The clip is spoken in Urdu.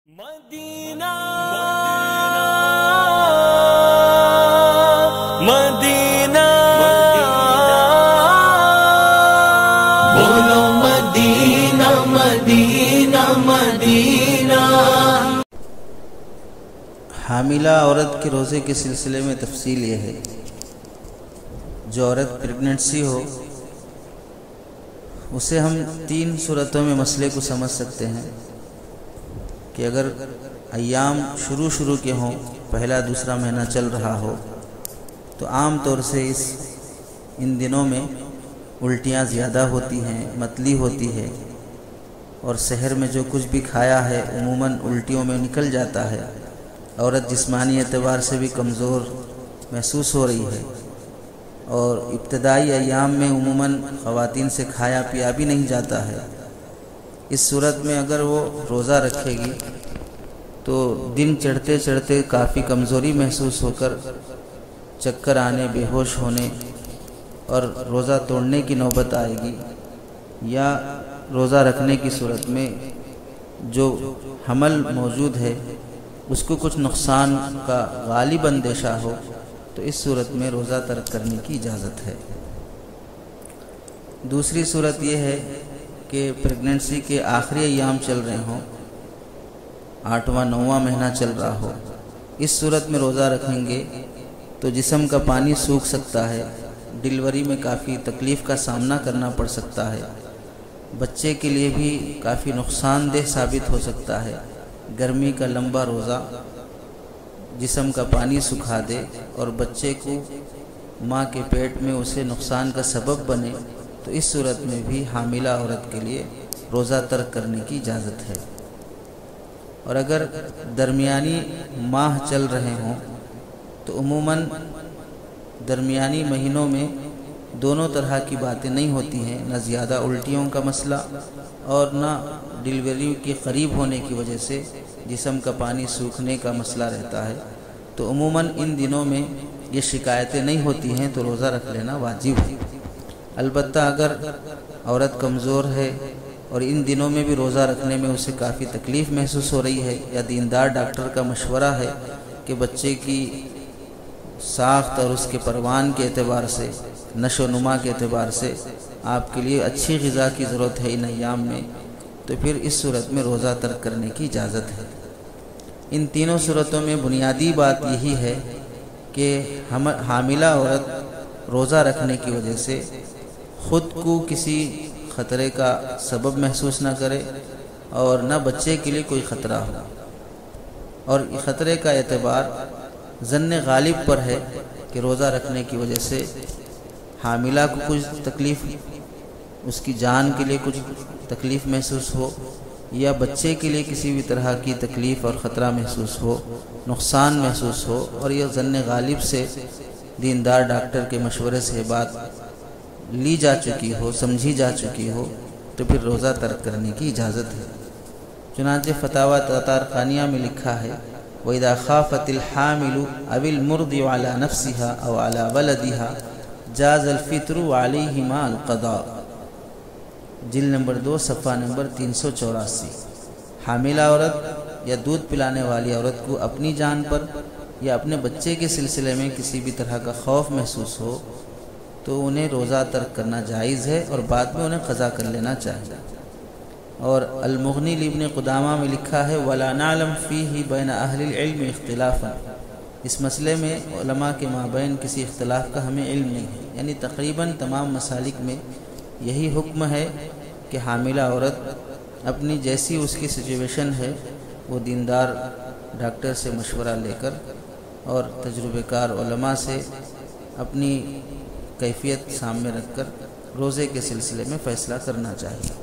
مدینہ مدینہ بولو مدینہ مدینہ مدینہ۔ حاملہ عورت کے روزے کے سلسلے میں تفصیل یہ ہے، جو عورت پریگننسی ہو اسے ہم 3 صورتوں میں مسئلے کو سمجھ سکتے ہیں کہ اگر ایام شروع کے ہوں، پہلا دوسرا مہینہ چل رہا ہو، تو عام طور سے ان دنوں میں الٹیاں زیادہ ہوتی ہیں، متلی ہوتی ہے، اور سحر میں جو کچھ بھی کھایا ہے عموماً الٹیوں میں نکل جاتا ہے۔ عورت جسمانی اعتبار سے بھی کمزور محسوس ہو رہی ہے، اور ابتدائی ایام میں عموماً خواتین سے کھایا پیا بھی نہیں جاتا ہے۔ اس صورت میں اگر وہ روزہ رکھے گی تو دن چڑھتے چڑھتے کافی کمزوری محسوس ہو کر چکر آنے، بے ہوش ہونے اور روزہ توڑنے کی نوبت آئے گی، یا روزہ رکھنے کی صورت میں جو حمل موجود ہے اس کو کچھ نقصان کا غالب اندیشہ ہو، تو اس صورت میں روزہ ترک کرنے کی اجازت ہے۔ دوسری صورت یہ ہے کہ پریگننسی کے آخری ایام چل رہے ہوں، 8واں 9واں مہینہ چل رہا ہو، اس صورت میں روزہ رکھیں گے تو جسم کا پانی سوکھ سکتا ہے، ڈیلیوری میں کافی تکلیف کا سامنا کرنا پڑ سکتا ہے، بچے کے لیے بھی کافی نقصان دہ ثابت ہو سکتا ہے۔ گرمی کا لمبا روزہ جسم کا پانی سکھا دے اور بچے کو ماں کے پیٹ میں اسے نقصان کا سبب بنے، تو اس صورت میں بھی حاملہ عورت کے لیے روزہ ترک کرنے کی اجازت ہے۔ اور اگر درمیانی ماہ چل رہے ہوں تو عموماً درمیانی مہینوں میں دونوں طرح کی باتیں نہیں ہوتی ہیں، نہ زیادہ الٹیوں کا مسئلہ اور نہ ڈیلیوری کے قریب ہونے کی وجہ سے جسم کا پانی سوکھنے کا مسئلہ رہتا ہے، تو عموماً ان دنوں میں یہ شکایتیں نہیں ہوتی ہیں، تو روزہ رکھ لینا واجب ہے۔ البتہ اگر عورت کمزور ہے اور ان دنوں میں بھی روزہ رکھنے میں اسے کافی تکلیف محسوس ہو رہی ہے، یا دیندار ڈاکٹر کا مشورہ ہے کہ بچے کی ساخت اور اس کے پروان کے اعتبار سے، نشو و نما کے اعتبار سے آپ کے لیے اچھی غذا کی ضرورت ہے ان ایام میں، تو پھر اس صورت میں روزہ ترک کرنے کی اجازت ہے۔ ان تینوں صورتوں میں بنیادی بات یہی ہے کہ حاملہ عورت روزہ رکھنے کی وجہ سے خود کو کسی خطرے کا سبب محسوس نہ کرے اور نہ بچے کے لیے کوئی خطرہ ہو، اور خطرے کا اعتبار ظن غالب پر ہے کہ روزہ رکھنے کی وجہ سے حاملہ کو کچھ تکلیف، اس کی جان کے لیے کچھ تکلیف محسوس ہو، یا بچے کے لیے کسی بھی طرح کی تکلیف اور خطرہ محسوس ہو، نقصان محسوس ہو، اور یہ ظن غالب سے دیندار ڈاکٹر کے مشورے سے بات لی جا چکی ہو، سمجھی جا چکی ہو، تو پھر روزہ ترک کرنے کی اجازت ہے۔ چنانچہ فتاوی تطارخانیہ میں لکھا ہے وَإِذَا خَافَتِ الْحَامِلُ أَوِ الْمُرْضِعُ عَلَى نَفْسِهَا أَوْ عَلَى وَلَدِهَا جَازَ الْفِطْرُ وَعَلَيْهِمَا الْقَضَاءُ، جلد نمبر 2 صفحہ نمبر 384۔ حاملہ عورت یا دودھ پلانے والی عورت کو اپنی جان پر یا اپنے بچے کے سلسلے میں کسی بھی طرح کا خوف محسوس ہو تو انہیں روزہ ترک کرنا جائز ہے، اور بعد میں انہیں قضا کر لینا چاہیے۔ اور المغنی لابن قدامہ میں لکھا ہے وَلَا نَعْلَمْ فِيهِ بَيْنَ أَهْلِ الْعِلْمِ اخْتِلَافًا، اس مسئلے میں علماء کے مابین کسی اختلاف کا ہمیں علم نہیں ہے، یعنی تقریباً تمام مسالک میں یہی حکم ہے کہ حاملہ عورت اپنی جیسی اس کی سچویشن ہے وہ دیندار ڈاکٹر سے مشورہ لے کر اور تجربہ کار علماء سے اپنی کیفیت سامنے رکھ کر روزے کے سلسلے میں فیصلہ کرنا چاہیے۔